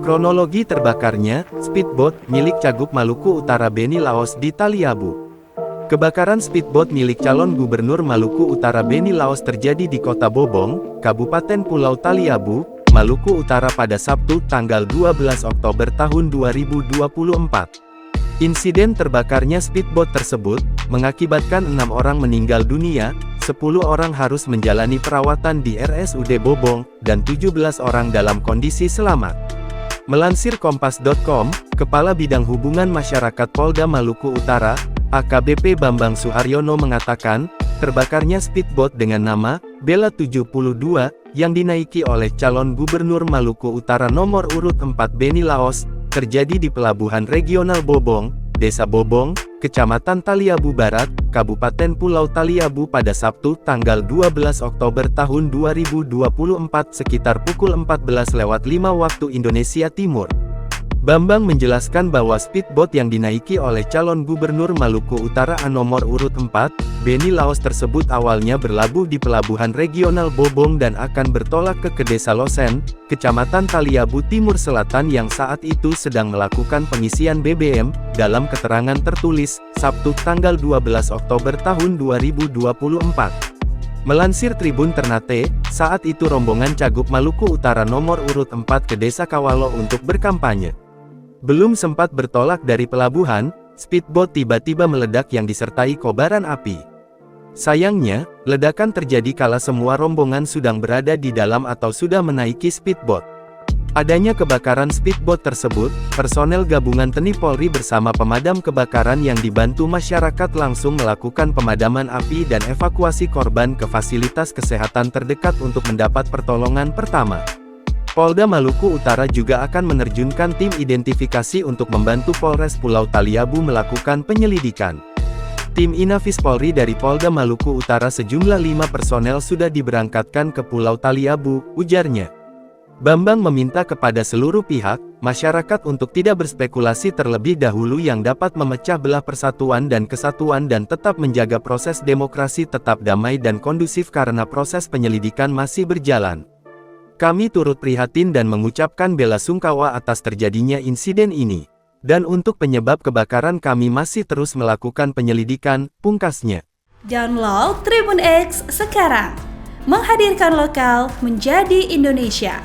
Kronologi terbakarnya speedboat milik Cagup Maluku Utara Beni Laos di Taliabu. Kebakaran speedboat milik calon gubernur Maluku Utara Beni Laos terjadi di Kota Bobong, Kabupaten Pulau Taliabu, Maluku Utara pada Sabtu tanggal 12 Oktober tahun 2024. Insiden terbakarnya speedboat tersebut mengakibatkan 6 orang meninggal dunia, 10 orang harus menjalani perawatan di RSUD Bobong, dan 17 orang dalam kondisi selamat. Melansir Kompas.com, Kepala Bidang Hubungan Masyarakat Polda Maluku Utara, AKBP Bambang Suharyono mengatakan, terbakarnya speedboat dengan nama Bella 72, yang dinaiki oleh calon gubernur Maluku Utara nomor urut 4 Beni Laos, terjadi di Pelabuhan Regional Bobong, Desa Bobong, Kecamatan Taliabu Barat, Kabupaten Pulau Taliabu pada Sabtu tanggal 12 Oktober tahun 2024 sekitar pukul 14.05 waktu Indonesia Timur. Bambang menjelaskan bahwa speedboat yang dinaiki oleh calon gubernur Maluku Utara nomor urut 4, Beni Laos tersebut awalnya berlabuh di Pelabuhan Regional Bobong dan akan bertolak ke Desa Losen, Kecamatan Taliabu Timur Selatan yang saat itu sedang melakukan pengisian BBM, dalam keterangan tertulis, Sabtu tanggal 12 Oktober tahun 2024. Melansir Tribun Ternate, saat itu rombongan Cagup Maluku Utara nomor urut 4 ke Desa Kawalo untuk berkampanye. Belum sempat bertolak dari pelabuhan, speedboat tiba-tiba meledak yang disertai kobaran api. Sayangnya, ledakan terjadi kala semua rombongan sedang berada di dalam atau sudah menaiki speedboat. Adanya kebakaran speedboat tersebut, personel gabungan TNI Polri bersama pemadam kebakaran yang dibantu masyarakat langsung melakukan pemadaman api dan evakuasi korban ke fasilitas kesehatan terdekat untuk mendapat pertolongan pertama. Polda Maluku Utara juga akan menerjunkan tim identifikasi untuk membantu Polres Pulau Taliabu melakukan penyelidikan. Tim Inafis Polri dari Polda Maluku Utara sejumlah 5 personel sudah diberangkatkan ke Pulau Taliabu, ujarnya. Bambang meminta kepada seluruh pihak, masyarakat untuk tidak berspekulasi terlebih dahulu yang dapat memecah belah persatuan dan kesatuan dan tetap menjaga proses demokrasi tetap damai dan kondusif karena proses penyelidikan masih berjalan. Kami turut prihatin dan mengucapkan bela sungkawa atas terjadinya insiden ini. Dan untuk penyebab kebakaran kami masih terus melakukan penyelidikan, pungkasnya. Download Tribun X sekarang. Menghadirkan lokal menjadi Indonesia.